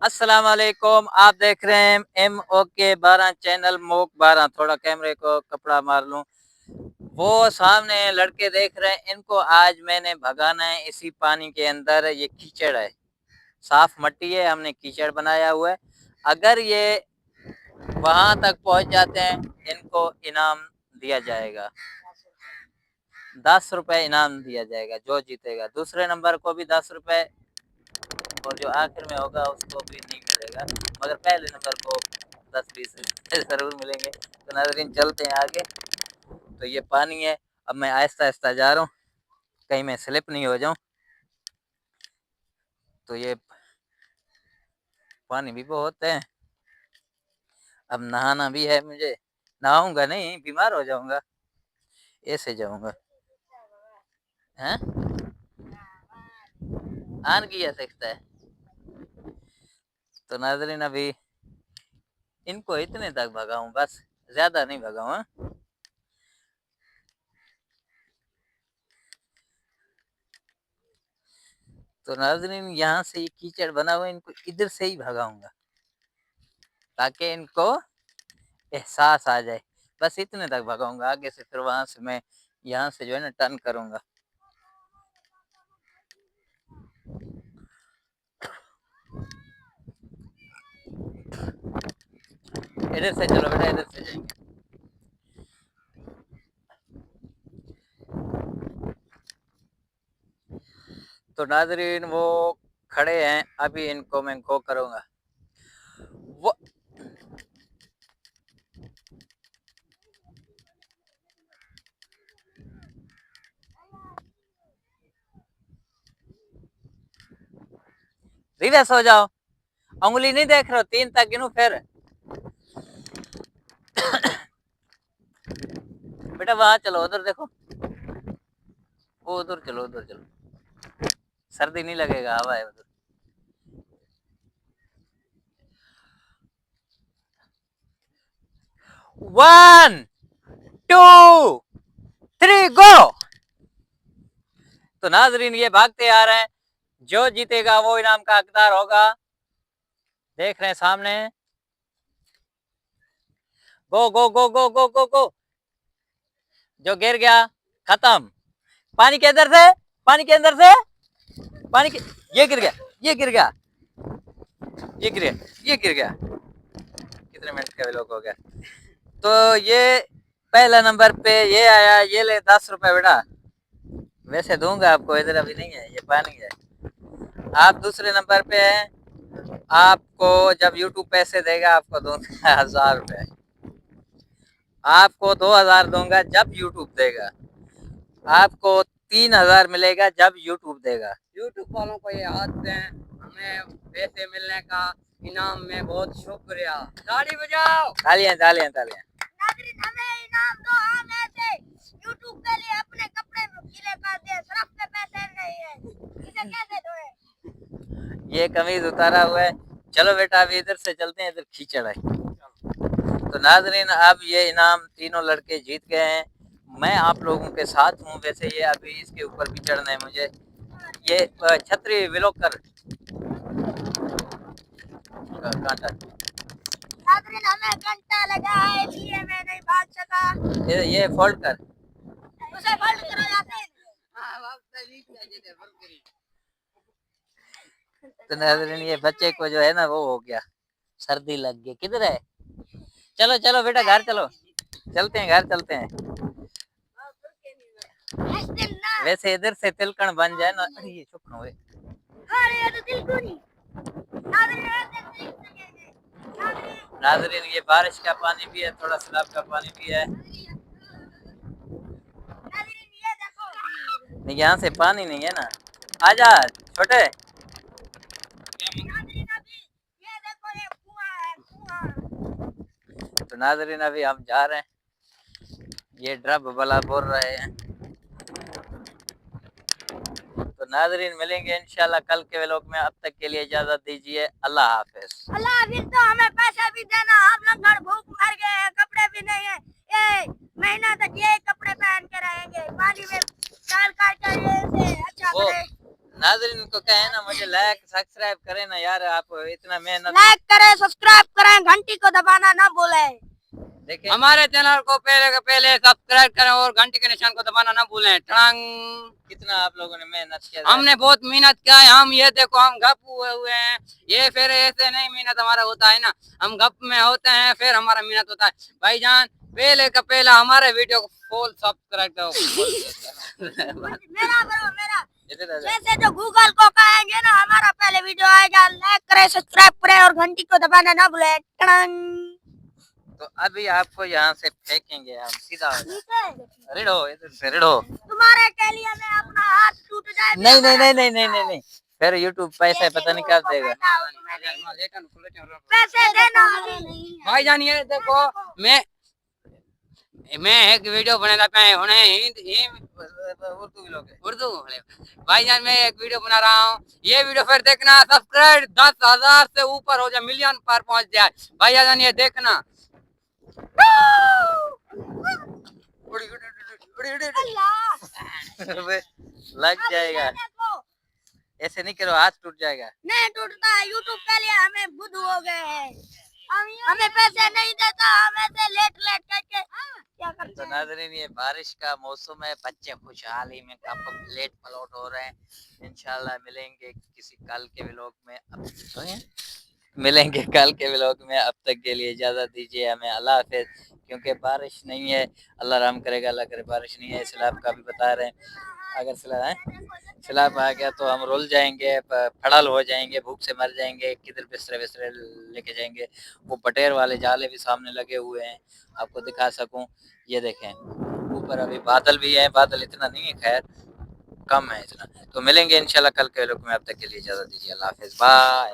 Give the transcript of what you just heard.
अस्सलाम वालेकुम। आप देख रहे हैं MOK 12 चैनल मोक 12। थोड़ा कैमरे को कपड़ा मार लूं। वो सामने लड़के देख रहे हैं, इनको आज मैंने भगाना है इसी पानी के अंदर। ये कीचड़ है, साफ मट्टी है, हमने कीचड़ बनाया हुआ है। अगर ये वहां तक पहुंच जाते हैं, इनको इनाम दिया जाएगा, 10 रुपए इनाम दिया जाएगा जो जीतेगा। दूसरे नंबर को भी 10 रुपए, और जो आखिर में होगा उसको भी नहीं मिलेगा, मगर पहले नंबर को 10-20 जरूर मिलेंगे। तो नाज़रीन चलते हैं आगे। तो ये पानी है, अब मैं आहिस्ता आहिस्ता जा रहा हूँ, कहीं मैं स्लिप नहीं हो जाऊं। तो ये पानी भी बहुत है, अब नहाना भी है मुझे। नहाऊंगा नहीं, बीमार हो जाऊंगा, ऐसे जाऊंगा। हैं आन किया सकता है। तो नाज़रीन अभी इनको इतने तक भगाऊं, बस ज्यादा नहीं भगाऊं। तो नाज़रीन यहाँ से ये कीचड़ बना हुआ है, इनको इधर से ही भगाऊंगा ताकि इनको एहसास आ जाए। बस इतने तक भगाऊंगा, आगे से फिर वहां से मैं यहाँ से जो है ना टर्न करूंगा। इधर से चलो बेटा, इधर से जाएंगे। तो नाजरीन वो खड़े हैं, अभी इनको मैं गो करूंगा। वो रिवर्स हो जाओ, उंगली नहीं देख रहे हो, 3 तक गिनू फिर। बेटा वहां चलो, उधर देखो, वो उधर चलो, उधर चलो, सर्दी नहीं लगेगा, हवा है उधर। 1 2 3 गो। तो नाजरीन ये भागते आ रहे हैं, जो जीतेगा वो इनाम का हकदार होगा। देख रहे हैं सामने, गो गो गो गो गो गो गो। जो गिर गया खत्म। पानी के अंदर से, पानी के अंदर से, पानी के, ये गिर गया, ये गिर गया, ये गिर गया, ये गिर गया। कितने मिनट का व्लॉग हो गया। तो ये पहला नंबर पे ये आया, ये ले 10 रुपए बेटा। वैसे दूंगा आपको, इधर अभी नहीं है, ये पानी है। आप दूसरे नंबर पे हैं, आपको जब यूट्यूब पैसे देगा आपको दूंगा 1000 रुपए। आपको 2000 दूंगा जब यूट्यूब देगा। आपको 3000 मिलेगा जब यूट्यूब देगा। यूट्यूब वालों को ये आदत है, हमें पैसे मिलने का इनाम में बहुत शुक्रिया। ताली बजाओ, तालियां तालियां तालियां। नाज़रीन हमें इनाम दो, हम ऐसे यूट्यूब के लिए अपने कपड़े गीले कर दे, सरफ पे पैसे नहीं है, इसे कैसे धोए? ये कमीज उतारा हुआ है। चलो बेटा अभी इधर से चलते हैं, इधर कीचड़ है। तो नाजरीन अब ये इनाम तीनों लड़के जीत गए हैं, मैं आप लोगों के साथ हूँ। वैसे ये अभी इसके ऊपर भी चढ़ना है मुझे। ये छतरी व्लॉग कर कांटा। नाज़रीन हमें घंटा लगा है, इसलिए मैं नहीं भाग सका। ये फोल्ड कर, उसे फोल्ड करो यासीन। तो नाज़रीन ये बच्चे को जो है ना वो हो गया, सर्दी लग गई। किधर है? चलो चलो बेटा घर चलो, चलते हैं घर चलते हैं। वैसे इधर से तिलकन बन जाए ना। अरे ये चुप ना हुए। अरे ये तो तिलकुनी। नाज़रीन ऐसे सीख सकेंगे। नाज़रीन ये बारिश का पानी भी है, थोड़ा सैलाब का पानी भी है। नाज़रीन ये देखो, नहीं यहाँ से पानी नहीं है ना, आजा छोटे। नाज़रीन अभी ये देखो, ये कुआं है, कुआं। तो नाज़रीन अभी हम जा रहे हैं, ये ड्रब वाला बोल रहे हैं। तो नाज़रीन मिलेंगे इंशाल्लाह कल के व्लॉग में। अब तक के लिए इजाजत दीजिए, अल्लाह हाफिज। अल्लाह हाफिज। तो हमें पैसे भी देना, हम लोग घर भूख मर गए हैं, कपड़े भी नहीं है, ये महीना तक ये कपड़े पहन के रहेंगे, पानी में डाल काट कर ये से अच्छा करे। नाजरीन को कहे ना मुझे लाइक सब्सक्राइब करें ना यार, आप इतना मेहनत लाइक करें, सब्सक्राइब करें, घंटी को दबाना ना भूलें। देखें। हमारे चैनल को पहले सब्सक्राइब करें और घंटी के निशान को दबाना ना भूलें। टड़ांग। कितना आप लोगों ने मेहनत किया। हमने बहुत मेहनत किया है। हम ये देखो हम गप हुए हैं, ये फिर ऐसे नहीं मेहनत हमारा होता है ना, हम गप में होते हैं फिर हमारा मेहनत होता है। भाईजान पहले का पहला हमारे वीडियो को फुल सब्सक्राइब करो। मेरा करो, मेरा इधर आ जा। जैसे जो गूगल को कहेंगे ना, हमारा पहले वीडियो आएगा, लाइक करें, सब्सक्राइब करें और घंटी को दबाना ना भूलें। टड़ंग। तो अभी आपको यहाँ से फेंकेंगे हम सीधा हो जाए। ठीक है, रिड़ो इधर से रिड़ो। तुम्हारे के लिए मैं अपना हाथ टूट जाए। नहीं नहीं नहीं नहीं नहीं नहीं नहीं, फिर यूट्यूब पैसे पता नहीं कब देगा। पैसे देना अभी। भाईजान ये देखो मैं एक वीडियो बना पे उर्दू भाईजान मैं एक वीडियो बना रहा हूँ, ये वीडियो फिर देखना, सब्सक्राइब 10,000 से ऊपर हो जाए, मिलियन पर पहुंच जाए। भाईजान ये देखना। लग जाएगा, ऐसे नहीं करो हाथ टूट जाएगा। नहीं टूटता है, यूट्यूब के लिए हमें बुद्ध हो गए हैं, हमें पैसे नहीं देता, हमें से लेट लेट करके क्या करते तो हैं। नाज़रीन ये बारिश का मौसम है, बच्चे खुशहाली में कप लेट पलट हो रहे हैं। इंशाल्लाह मिलेंगे किसी कल के व्लॉग में। अब मिलेंगे कल के व्लॉग में, अब तक के लिए इजाज़त दीजिए हमें, अल्लाह हाफिज़। क्योंकि बारिश नहीं है, अल्लाह रहम करेगा, अल्लाह करे बारिश नहीं है। सैलाब का भी बता रहे हैं, अगर सैलाब आ गया तो हम रुल जाएंगे, फड़ल हो जाएंगे, भूख से मर जाएंगे, किधर बिस्तरे बिस्तरे लेके जाएंगे। वो बटेर वाले जाले भी सामने लगे हुए हैं, आपको दिखा सकूं, ये देखें ऊपर अभी बादल भी है, बादल इतना नहीं है, खैर कम है इतना। तो मिलेंगे इंशाल्लाह कल के व्लॉग में, अब तक के लिए इजाज़त दीजिए, अल्लाह हाफिज़, बाय।